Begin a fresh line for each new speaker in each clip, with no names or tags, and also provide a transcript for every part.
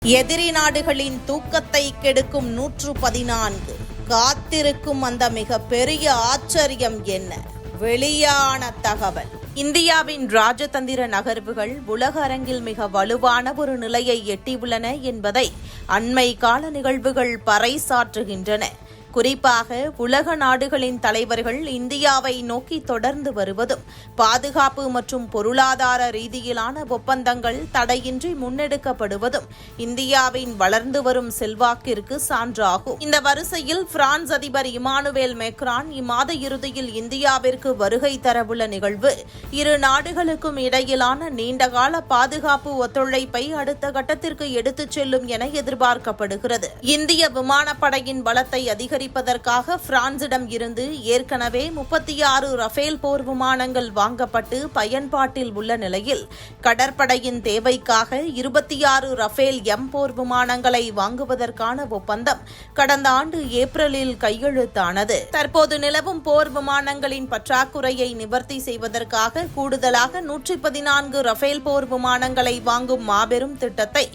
எதிரி நாடுகளின் தூக்கத்தை கெடுக்கும் 114 காத்திருக்கும் அந்த மிகப்பெரிய ஆச்சரியம் என்ன? வெளியான தகவல். இந்தியாவின் ராஜதந்திர நகர்வுகள் உலக அரங்கில் மிக வலுவான ஒரு நிலையை எட்டியுள்ளன என்பதை அண்மை கால நிகழ்வுகள் பறைசாற்றுகின்றன. குறிப்பாக உலக நாடுகளின் தலைவர்கள் இந்தியாவை நோக்கி தொடர்ந்து வருவதும் பாதுகாப்பு மற்றும் பொருளாதார ரீதியிலான ஒப்பந்தங்கள் தடையின்றி முன்னெடுக்கப்படுவதும் இந்தியாவின் வளர்ந்து வரும் செல்வாக்கிற்கு சான்றாகும். இந்த வரிசையில் பிரான்ஸ் அதிபர் இமானுவேல் மேக்ரான் இம்மாத இறுதியில் இந்தியாவிற்கு வருகை தரவுள்ள நிகழ்வு இரு நாடுகளுக்கும் இடையிலான நீண்டகால பாதுகாப்பு ஒத்துழைப்பை அடுத்த கட்டத்திற்கு எடுத்துச் செல்லும் என எதிர்பார்க்கப்படுகிறது. இந்திய விமானப்படையின் பலத்தை அதிகரிப்பதற்காக பிரான்சிடம் இருந்து ஏற்கனவே 36 ரஃபேல் போர் விமானங்கள் வாங்கப்பட்டு பயன்பாட்டில் உள்ள நிலையில் கடற்படையின் தேவைக்காக 26 ரஃபேல் எம் போர் விமானங்களை வாங்குவதற்கான ஒப்பந்தம் கடந்த ஆண்டு ஏப்ரலில் கையெழுத்தானது. தற்போது நிலவும் போர் விமானங்களின் பற்றாக்குறையை நிவர்த்தி செய்வதற்காக கூடுதலாக 114 ரஃபேல் போர் விமானங்களை வாங்கும் மாபெரும் திட்டத்தை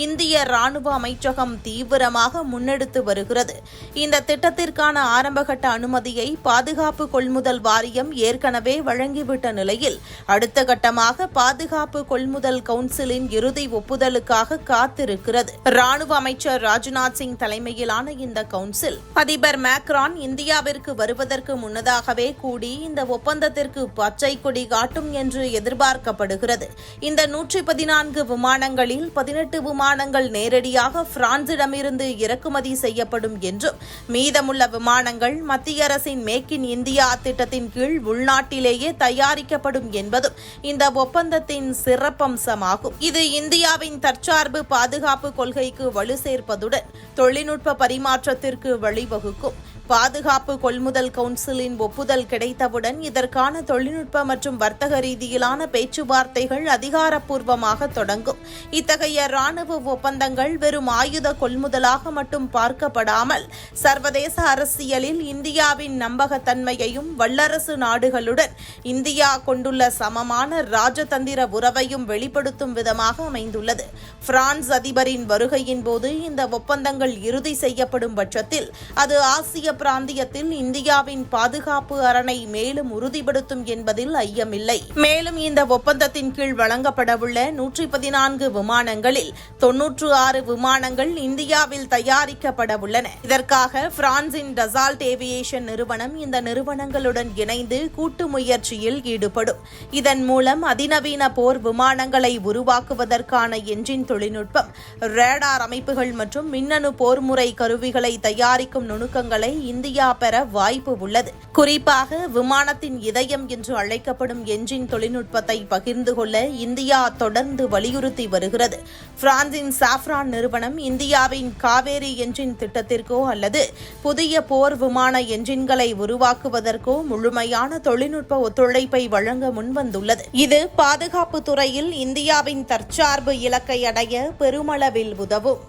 இந்திய ராணுவ அமைச்சகம் தீவிரமாக முன்னெடுத்து வருகிறது. இந்த திட்டத்திற்கான ஆரம்பகட்ட அனுமதியை பாதுகாப்பு கொள்முதல் வாரியம் ஏற்கனவே வழங்கிவிட்ட நிலையில் அடுத்த கட்டமாக பாதுகாப்பு கொள்முதல் கவுன்சிலின் இறுதி ஒப்புதலுக்காக காத்திருக்கிறது. ராணுவ அமைச்சர் ராஜ்நாத் சிங் தலைமையிலான இந்த கவுன்சில் அதிபர் மேக்ரான் இந்தியாவிற்கு வருவதற்கு முன்னதாகவே கூடி இந்த ஒப்பந்தத்திற்கு பச்சை கொடி காட்டும் என்று எதிர்பார்க்கப்படுகிறது. இந்த 114 விமானங்களில் 18 விமானங்கள் நேரடியாக பிரான்சிடமிருந்து இறக்குமதி செய்யப்படும் என்றும் மீதமுள்ள விமானங்கள் மத்திய அரசின் மேக் இன் இந்தியா திட்டத்தின் கீழ் உள்நாட்டிலேயே தயாரிக்கப்படும் என்பதும் இந்த ஒப்பந்தத்தின் சிறப்பம்சமாகும். இது இந்தியாவின் தற்சார்பு பாதுகாப்பு கொள்கைக்கு வலு சேர்ப்பதுடன் தொழில்நுட்ப பரிமாற்றத்திற்கு வழிவகுக்கும். பாதுகாப்பு கொள்முதல் கவுன்சிலின் ஒப்புதல் கிடைத்தவுடன் இதற்கான தொழில்நுட்ப மற்றும் வர்த்தக ரீதியிலான பேச்சுவார்த்தைகள் அதிகாரப்பூர்வமாக தொடங்கும். இத்தகைய ராணுவ ஒப்பந்தங்கள் வெறும் ஆயுத கொள்முதலாக மட்டும் பார்க்கப்படாமல் சர்வதேச அரசியலில் இந்தியாவின் நம்பகத்தன்மையையும் வல்லரசு நாடுகளுடன் இந்தியா கொண்டுள்ள சமமான ராஜதந்திர உறவையும் வெளிப்படுத்தும் விதமாக அமைந்துள்ளது. பிரான்ஸ் அதிபரின் வருகையின் போது இந்த ஒப்பந்தங்கள் இறுதி செய்யப்படும் பட்சத்தில் அது ஆசிய பிராந்தியத்தில் இந்தியாவின் பாதுகாப்பு அரணை மேலும் உறுதிப்படுத்தும் என்பதில் ஐயமில்லை. மேலும் இந்த ஒப்பந்தத்தின் கீழ் வழங்கப்படவுள்ள 114 விமானங்களில் 96 விமானங்கள் இந்தியாவில் தயாரிக்கப்பட உள்ளன. இதற்காக பிரான்சின் டசால்ட் ஏவியேஷன் நிறுவனம் இந்த நிறுவனங்களுடன் இணைந்து கூட்டு முயற்சியில் ஈடுபடும். இதன் மூலம் அதிநவீன போர் விமானங்களை உருவாக்குவதற்கான என்ஜின் தொழில்நுட்பம், ரேடார் அமைப்புகள் மற்றும் மின்னணு போர்முறை கருவிகளை தயாரிக்கும் நுணுக்கங்களை இந்தியா பெற வாய்ப்பு உள்ளது. குறிப்பாக விமானத்தின் இதயம் என்று அழைக்கப்படும் என்ஜின் தொழில்நுட்பத்தை பகிர்ந்து கொள்ள இந்தியா தொடர்ந்து வலியுறுத்தி வருகிறது. பிரான்சின் சாஃப்ரான் நிறுவனம் இந்தியாவின் காவேரி என்ஜின் திட்டத்திற்கோ அல்லது புதிய போர் விமான என்ஜின்களை உருவாக்குவதற்கோ முழுமையான தொழில்நுட்ப ஒத்துழைப்பை வழங்க முன்வந்துள்ளது. இது பாதுகாப்பு துறையில் இந்தியாவின் தற்சார்பு இலக்கை அடைய பெருமளவில் உதவும்.